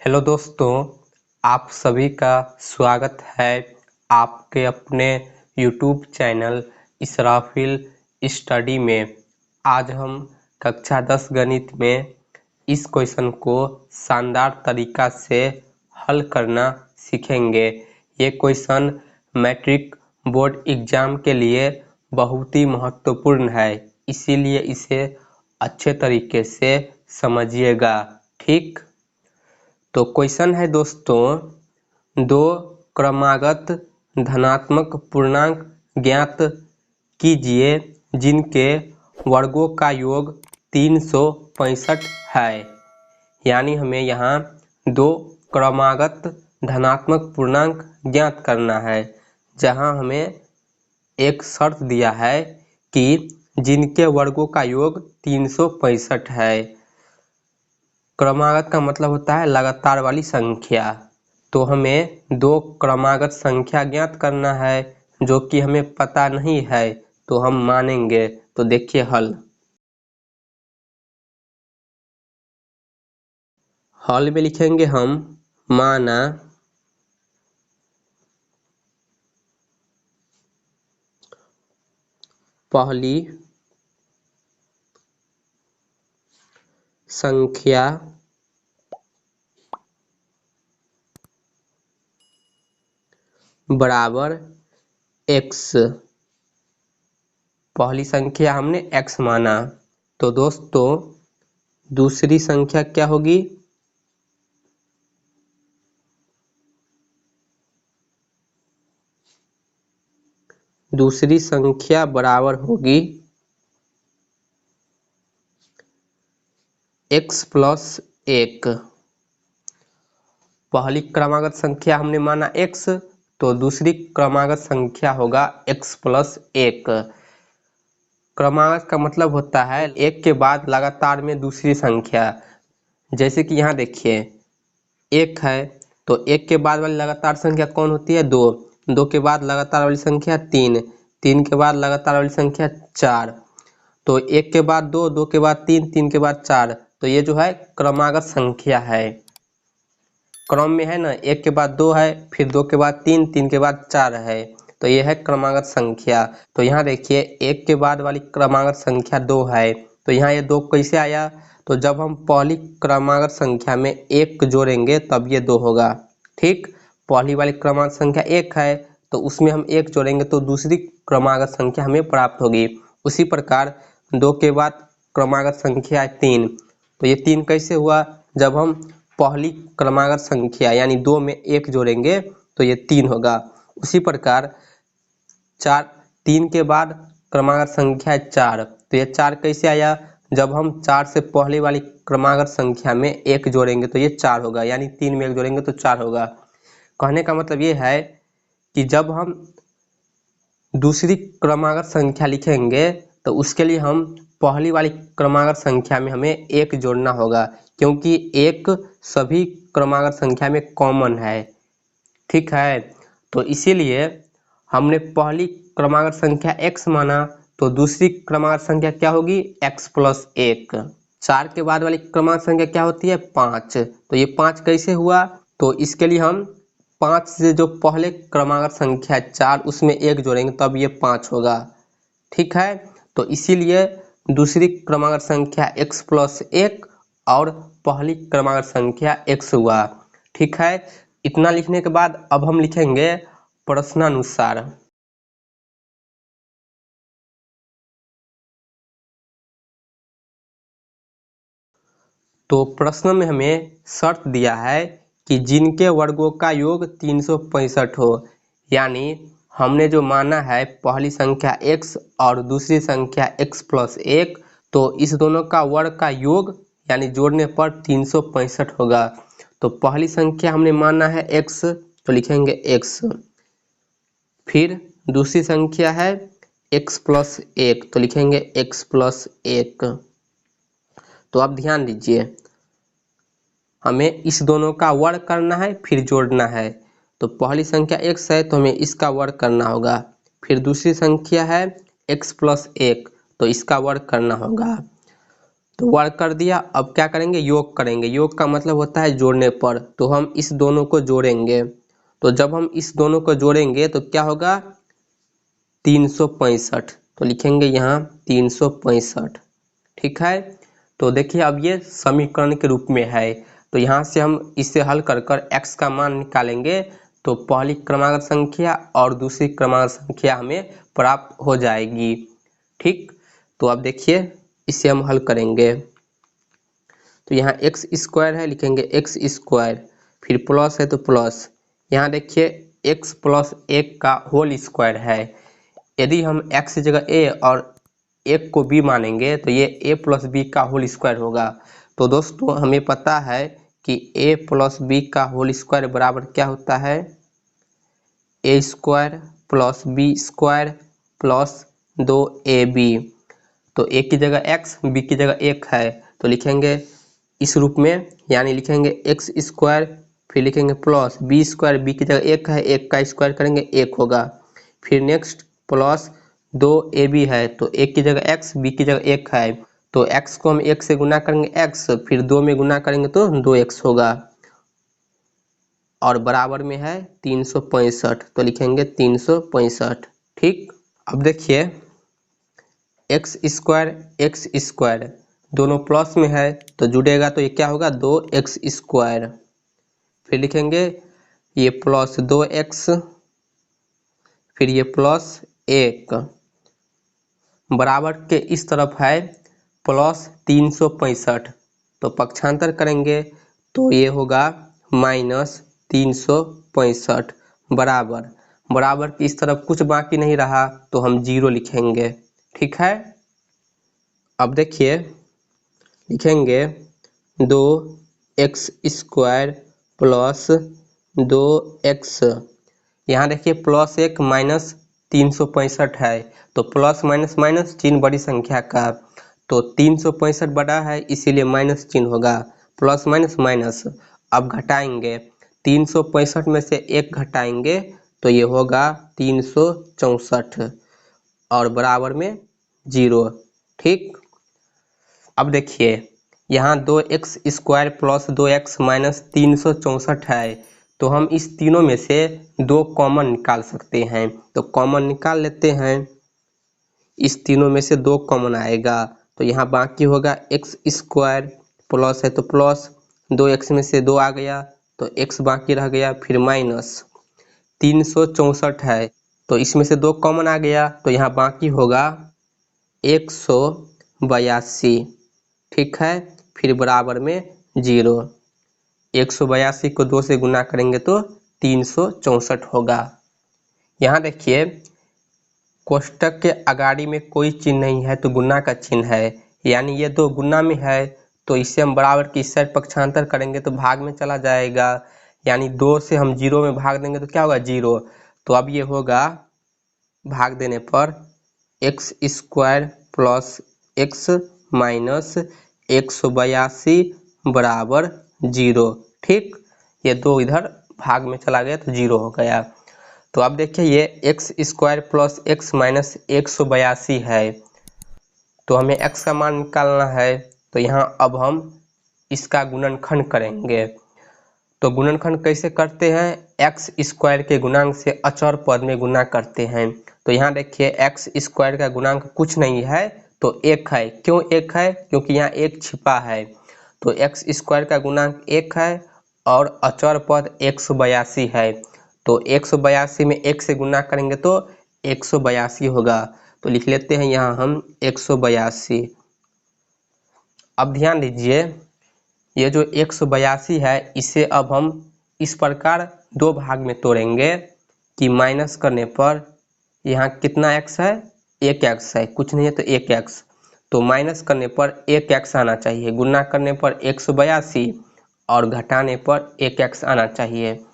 Hello दोस्तों, आप सभी का स्वागत है आपके अपने यूट्यूब चैनल इसराफिल स्टडी में। आज हम कक्षा 10 गणित में इस क्वेश्चन को शानदार तरीका से हल करना सीखेंगे। ये क्वेश्चन मैट्रिक बोर्ड एग्जाम के लिए बहुत ही महत्वपूर्ण है, इसीलिए इसे अच्छे तरीके से समझिएगा। ठीक, तो क्वेश्चन है दोस्तों, दो क्रमागत धनात्मक पूर्णांक ज्ञात कीजिए जिनके वर्गों का योग 365 है। यानी हमें यहाँ दो क्रमागत धनात्मक पूर्णांक ज्ञात करना है, जहाँ हमें एक शर्त दिया है कि जिनके वर्गों का योग 365 है। क्रमागत का मतलब होता है लगातार वाली संख्या। तो हमें दो क्रमागत संख्या ज्ञात करना है जो कि हमें पता नहीं है, तो हम मानेंगे। तो देखिए हल में लिखेंगे हम माना पहली संख्या बराबर x। पहली संख्या हमने x माना, तो दोस्तों दूसरी संख्या क्या होगी? दूसरी संख्या बराबर होगी x प्लस 1। पहली क्रमागत संख्या हमने माना x, तो दूसरी क्रमागत संख्या होगा x प्लस 1। क्रमागत का मतलब होता है एक के बाद लगातार में दूसरी संख्या। जैसे कि यहाँ देखिए, एक है तो एक के बाद वाली लगातार संख्या कौन होती है? दो। दो के बाद लगातार वाली संख्या तीन। तीन के बाद लगातार वाली संख्या चार। तो एक के बाद दो, दो के बाद तीन, तीन के बाद चार। तो ये जो है क्रमागत संख्या है, क्रम में है ना। एक के बाद दो है, फिर दो के बाद तीन, तीन के बाद चार है, तो ये है क्रमागत संख्या। तो यहाँ देखिए, एक के बाद वाली क्रमागत संख्या दो है, तो यहाँ ये दो कैसे आया? तो जब हम पहली क्रमागत संख्या में एक जोड़ेंगे तब ये दो होगा। ठीक, पहली वाली क्रमागत संख्या एक है तो उसमें हम एक जोड़ेंगे तो दूसरी क्रमागत संख्या हमें प्राप्त होगी। उसी प्रकार दो के बाद क्रमागत संख्या है तीन, तो ये तीन कैसे हुआ? जब हम पहली क्रमागत संख्या यानी दो में एक जोड़ेंगे तो ये तीन होगा। उसी प्रकार चार, तीन के बाद क्रमागत संख्या है चार, तो ये चार कैसे आया? जब हम चार से पहले वाली क्रमागत संख्या में एक जोड़ेंगे तो ये चार होगा, यानी तीन में एक जोड़ेंगे तो चार होगा। कहने का मतलब ये है कि जब हम दूसरी क्रमागत संख्या लिखेंगे तो उसके लिए हम पहली वाली क्रमागत संख्या में हमें एक जोड़ना होगा, क्योंकि एक सभी क्रमागत संख्या में कॉमन है। ठीक है, तो इसीलिए हमने पहली क्रमागत संख्या x माना, तो दूसरी क्रमागत संख्या क्या होगी? x plus 1। चार के बाद वाली क्रमागत संख्या क्या होती है? 5। तो ये 5 कैसे हुआ? तो इसके लिए हम 5 से जो पहले क्रमागत संख्या है चार, उसमें एक जोड़ेंगे तब ये 5 होगा। ठीक है, तो इसीलिए दूसरी क्रमागत संख्या x प्लस 1 और पहली क्रमागत संख्या x हुआ। ठीक है, इतना लिखने के बाद अब हम लिखेंगे प्रश्नानुसार। तो प्रश्न में हमें शर्त दिया है कि जिनके वर्गों का योग 365 हो। यानी हमने जो माना है पहली संख्या x और दूसरी संख्या x प्लस 1, तो इस दोनों का वर्ग का योग यानी जोड़ने पर 365 होगा। तो पहली संख्या हमने माना है x, तो लिखेंगे x। फिर दूसरी संख्या है x प्लस 1, तो लिखेंगे x प्लस 1। तो अब ध्यान दीजिए, हमें इस दोनों का वर्ग करना है फिर जोड़ना है। तो पहली संख्या x है तो हमें इसका वर्ग करना होगा। फिर दूसरी संख्या है x प्लस 1, तो इसका वर्ग करना होगा। तो वर्ग कर दिया। अब क्या करेंगे, योग करेंगे। योग का मतलब होता है जोड़ने पर, तो हम इस दोनों को जोड़ेंगे। तो जब हम इस दोनों को जोड़ेंगे तो क्या होगा, 365। तो लिखेंगे यहाँ 365, ठीक है। तो देखिए अब ये समीकरण के रूप में है, तो यहाँ से हम इसे हल कर कर x का मान निकालेंगे, तो पहली क्रमागत संख्या और दूसरी क्रमागत संख्या हमें प्राप्त हो जाएगी, ठीक। तो अब देखिए इसे हम हल करेंगे। तो यहाँ एक्स स्क्वायर है, लिखेंगे एक्स स्क्वायर, फिर प्लस है तो प्लस, यहाँ देखिए एक्स प्लस एक का होल स्क्वायर है। यदि हम x की जगह a और एक को b मानेंगे तो ये a प्लस बी का होल स्क्वायर होगा। तो दोस्तों हमें पता है कि a प्लस बी का होल स्क्वायर बराबर क्या होता है, a square plus B square plus 2ab। तो a की जगह x, b की जगह 1 है, तो लिखेंगे इस रूप में, यानी लिखेंगे एक्स स्क्वायर, फिर लिखेंगे प्लस बी स्क्वायर, बी की जगह 1 है, 1 का स्क्वायर करेंगे 1 होगा, फिर नेक्स्ट प्लस 2ab है, तो 1 की जगह x, b की जगह 1 है, तो x को हम 1 से गुना करेंगे x, फिर 2 में गुना करेंगे तो 2x होगा, और बराबर में है 365। तो लिखेंगे 365, ठीक। अब देखिए एक्स स्क्वायर दोनों प्लस में है तो जुड़ेगा, तो ये क्या होगा 2x स्क्वायर, फिर लिखेंगे ये प्लस 2x, फिर ये प्लस 1, बराबर के इस तरफ है प्लस 365, तो पक्षांतर करेंगे तो ये होगा माइनस 365, बराबर की इस तरफ कुछ बाकी नहीं रहा तो हम 0 लिखेंगे, ठीक है। अब देखिए लिखेंगे 2x स्क्वायर प्लस 2x, यहाँ देखिए प्लस 1 माइनस 365 है, तो प्लस माइनस माइनस चिन्ह बड़ी संख्या का, तो 365 बड़ा है इसीलिए माइनस चिन्ह होगा, प्लस माइनस माइनस। अब घटाएंगे, 365 में से 1 घटाएंगे तो ये होगा 364, और बराबर में 0, ठीक। अब देखिए यहाँ 2x square plus 2x minus 364 है, तो हम इस तीनों में से 2 कॉमन निकाल सकते हैं, तो कॉमन निकाल लेते हैं। इस तीनों में से 2 कॉमन आएगा, तो यहाँ बाकी होगा x स्क्वायर, प्लस है तो प्लस, 2x में से 2 आ गया तो x बाकी रह गया, फिर माइनस 364 है, तो इसमें से 2 कॉमन आ गया, तो यहाँ बाकी होगा 182, ठीक है, फिर बराबर में 0। 182 को 2 से गुना करेंगे तो 364 होगा। यहाँ देखिए कोष्टक के अगाड़ी में कोई चिन्ह नहीं है तो गुना का चिन्ह है, यानी ये 2 गुना में है, तो इसे हम बराबर की इस साइड पक्षांतर करेंगे तो भाग में चला जाएगा, यानी 2 से हम 0 में भाग देंगे तो क्या होगा 0। तो अब ये होगा भाग देने पर x square plus x minus 182 बराबर 0, ठीक। ये 2 इधर भाग में चला गया तो 0 हो गया। तो अब देखिए ये x square plus x minus 182 है, तो हमें x का मान निकालना है, तो यहाँ अब हम इसका गुणनखंड करेंगे। तो गुणनखंड कैसे करते हैं, एक्स स्क्वायर के गुणांक से अचर पद में गुना करते हैं। तो यहाँ देखिए एक्स स्क्वायर का गुणांक कुछ नहीं है तो 1 है, क्यों 1 है, क्योंकि यहाँ 1 छिपा है, तो एक्स स्क्वायर का गुणांक 1 है, और अचर पद 182 है, तो 182 में 1 से गुना करेंगे तो 182 होगा, तो लिख लेते हैं यहाँ हम 182। अब ध्यान दीजिए ये जो 182 है इसे अब हम इस प्रकार 2 भाग में तोड़ेंगे कि माइनस करने पर यहाँ कितना x है, 1x है, कुछ नहीं है तो 1x, तो माइनस करने पर 1x आना चाहिए, गुना करने पर 182 और घटाने पर 1x आना चाहिए।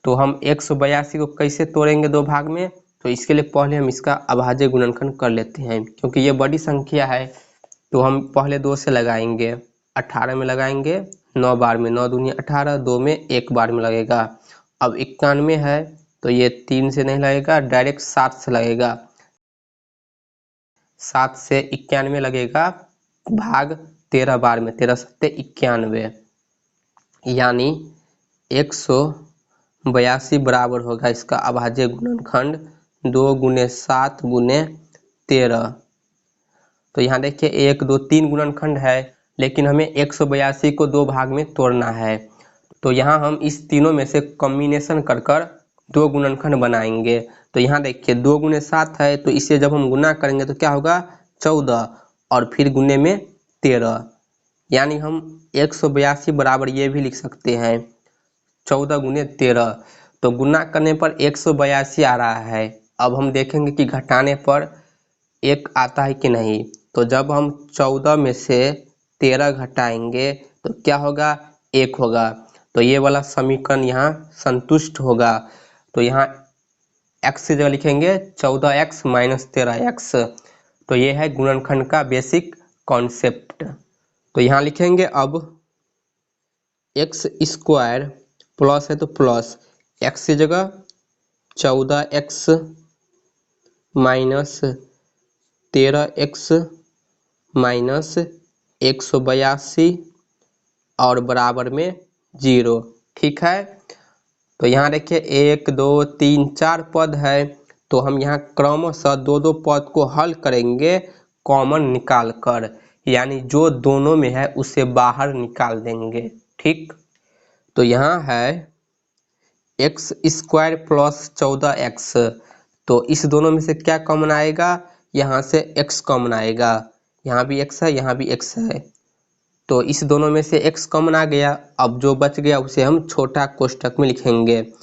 तो हम 182 को कैसे तोड़ेंगे 2 भाग में, तो इसके लिए पहले हम इसका अभाज्य गुणनखंड कर लेते हैं, क्योंकि ये बड़ी संख्या है तो हम पहले 2 से लगाएंगे, 18 में लगाएंगे, 9 बार में, 9 दूनी 18, 2 में 1 बार में लगेगा। अब 91 है तो ये 3 से नहीं लगेगा, डायरेक्ट 7 से लगेगा, 7 से 91 लगेगा, भाग 13 बार में 13 सत्ते 91, यानी 182 बराबर होगा इसका अभाज्य गुणनखंड 2 × 7 × 13। तो यहाँ देखिए 1 2 3 गुणनखंड है, लेकिन हमें 182 को 2 भाग में तोड़ना है। तो यहाँ हम इस तीनों में से कॉम्बिनेशन कर कर 2 गुणनखंड बनाएंगे। तो यहाँ देखिए 2 × 7 है, तो इसे जब हम गुना करेंगे तो क्या होगा 14, और फिर गुने में 13, यानी हम 182 बराबर ये भी लिख सकते हैं 14 × 13। तो गुना करने पर 182 आ रहा है। अब हम देखेंगे कि घटाने पर 1 आता है कि नहीं। तो जब हम 14 में से 13 घटाएंगे तो क्या होगा 1 होगा। तो ये वाला समीकरण यहाँ संतुष्ट होगा। तो यहाँ x की जगह लिखेंगे 14x - 13x। तो ये है गुणनखंड का बेसिक कॉन्सेप्ट। तो यहाँ लिखेंगे अब x² प्लस है तो प्लस x की जगह 14x - 13x - 182 और बराबर में 0। ठीक है। तो यहाँ देखिए 1 2 3 4 पद है, तो हम यहाँ क्रमशः 2 पद को हल करेंगे कॉमन निकाल कर, यानी जो दोनों में है उसे बाहर निकाल देंगे। ठीक। तो यहाँ है x² प्लस 14x। तो इस दोनों में से क्या कॉमन आएगा, यहाँ से x कॉमन आएगा, यहाँ भी x है यहाँ भी x है। तो इस दोनों में से x कॉमन आ गया। अब जो बच गया उसे हम छोटा कोष्ठक में लिखेंगे।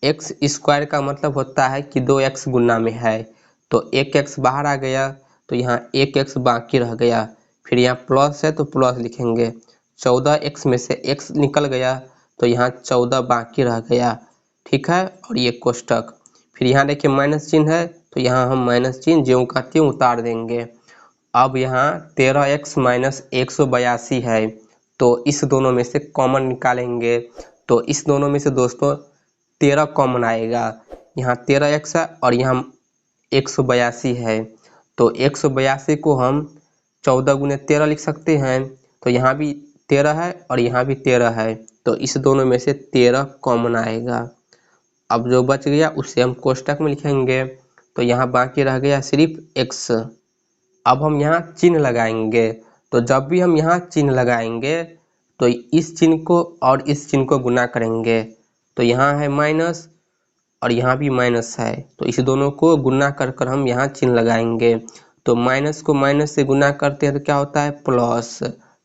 x² का मतलब होता है कि 2x गुना में है, तो 1x बाहर आ गया, तो यहाँ 1x बाकी रह गया। फिर यहाँ प्लस है तो प्लस लिखेंगे, 14x में से x निकल गया, तो यहाँ 14 बाकी रह गया। ठीक है। और ये कोष्ठक, फिर यहाँ देखिए माइनस चिन्ह है, तो यहाँ हम माइनस चिन्ह ज्यों का त्यों उतार देंगे। अब यहाँ 13x - 182 है, तो इस दोनों में से कॉमन निकालेंगे। तो इस दोनों में से दोस्तों 13 कॉमन आएगा। यहाँ 13x है और यहाँ 182 है, तो 182 को हम 14 × 13 लिख सकते हैं। तो यहाँ भी 13 है और यहाँ भी 13 है, तो इस दोनों में से 13 कॉमन आएगा। अब जो बच गया उसे हम कोष्ठक में लिखेंगे। तो यहाँ बाकी रह गया सिर्फ x। अब हम यहाँ चिन्ह लगाएंगे। तो जब भी हम यहाँ चिन्ह लगाएंगे तो इस चिन्ह को और इस चिन्ह को गुना करेंगे। तो यहाँ है माइनस और यहाँ भी माइनस है, तो इस दोनों को गुना कर कर हम यहाँ चिन्ह लगाएंगे। तो माइनस को माइनस से गुना करते हैं तो क्या होता है प्लस।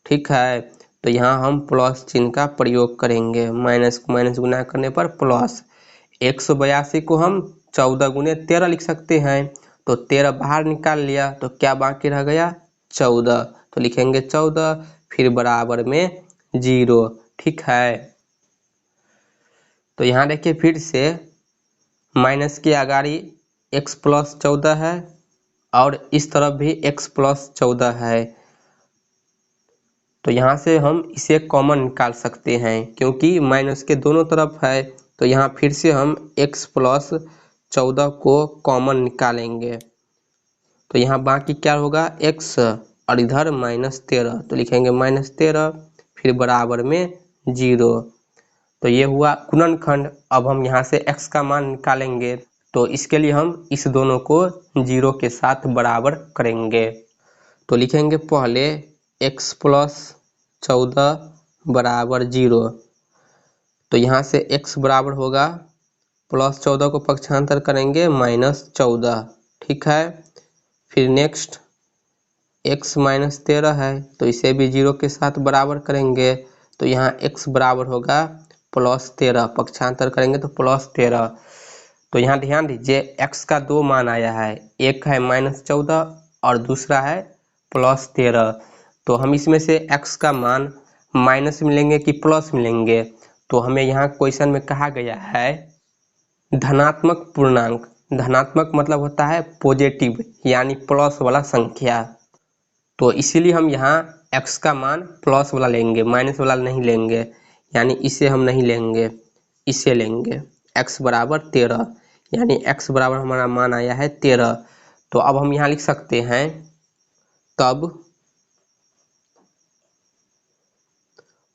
ठीक है। तो यहाँ हम प्लस चिन्ह का प्रयोग करेंगे, माइनस को माइनस गुना करने पर प्लस। 182 को हम 14 × 13 लिख सकते हैं। तो 13 बाहर निकाल लिया, तो क्या बाकी रह गया 14, तो लिखेंगे 14 फिर बराबर में 0। ठीक है। तो यहाँ देखिए फिर से माइनस की अगाड़ी x + 14 है और इस तरफ भी x + 14 है। तो यहाँ से हम इसे कॉमन निकाल सकते हैं क्योंकि माइनस के दोनों तरफ है। तो यहाँ फिर से हम x + 14 को कॉमन निकालेंगे। तो यहाँ बाकी क्या होगा x और इधर -13, तो लिखेंगे -13 फिर बराबर में 0। तो ये हुआ गुणनखंड। अब हम यहाँ से x का मान निकालेंगे, तो इसके लिए हम इस दोनों को 0 के साथ बराबर करेंगे। तो लिखेंगे पहले x + 14 बराबर 0। तो यहाँ से x बराबर होगा +14 को पक्षांतर करेंगे -14। ठीक है। फिर नेक्स्ट x - 13 है, तो इसे भी 0 के साथ बराबर करेंगे। तो यहाँ x बराबर होगा +13, पक्षांतर करेंगे तो +13। तो यहाँ ध्यान दीजिए x का 2 मान आया है, एक है -14 और दूसरा है +13। तो हम इसमें से x का मान माइनस मिलेंगे कि प्लस मिलेंगे। तो हमें यहाँ क्वेश्चन में कहा गया है धनात्मक पूर्णांक। धनात्मक मतलब होता है पॉजिटिव, यानी प्लस वाला संख्या। तो इसीलिए हम यहाँ x का मान प्लस वाला लेंगे, माइनस वाला नहीं लेंगे, यानी इसे हम नहीं लेंगे, इसे लेंगे। x बराबर 13, यानी x बराबर हमारा मान आया है 13। तो अब हम यहाँ लिख सकते हैं तब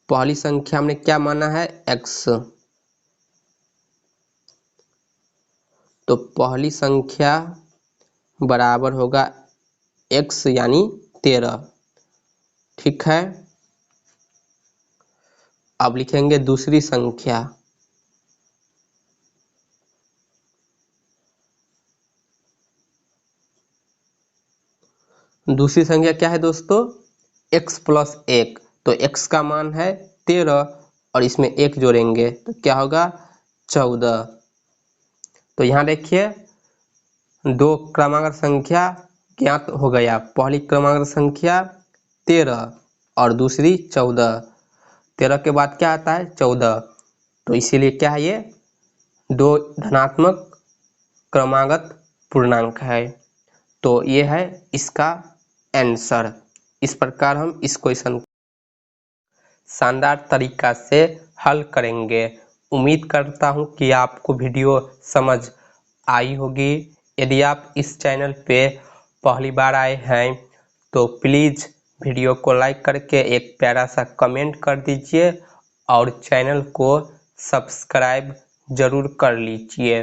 पहली संख्या हमने क्या माना है, x। तो पहली संख्या बराबर होगा x यानी 13। ठीक है, अब लिखेंगे दूसरी संख्या। दूसरी संख्या क्या है दोस्तों, x प्लस 1। तो x का मान है 13 और इसमें 1 जोड़ेंगे तो क्या होगा 14। तो यहाँ देखिए दो क्रमांक संख्या ज्ञात हो गया। पहली क्रमांक संख्या 13 और दूसरी 14। 13 के बाद क्या आता है 14। तो इसीलिए क्या है, ये दो धनात्मक क्रमागत पूर्णांक है। तो ये है इसका आंसर। इस प्रकार हम इस क्वेश्चन शानदार तरीका से हल करेंगे। उम्मीद करता हूँ कि आपको वीडियो समझ आई होगी। यदि आप इस चैनल पे पहली बार आए हैं तो प्लीज़ वीडियो को लाइक करके एक प्यारा सा कमेंट कर दीजिए और चैनल को सब्सक्राइब ज़रूर कर लीजिए।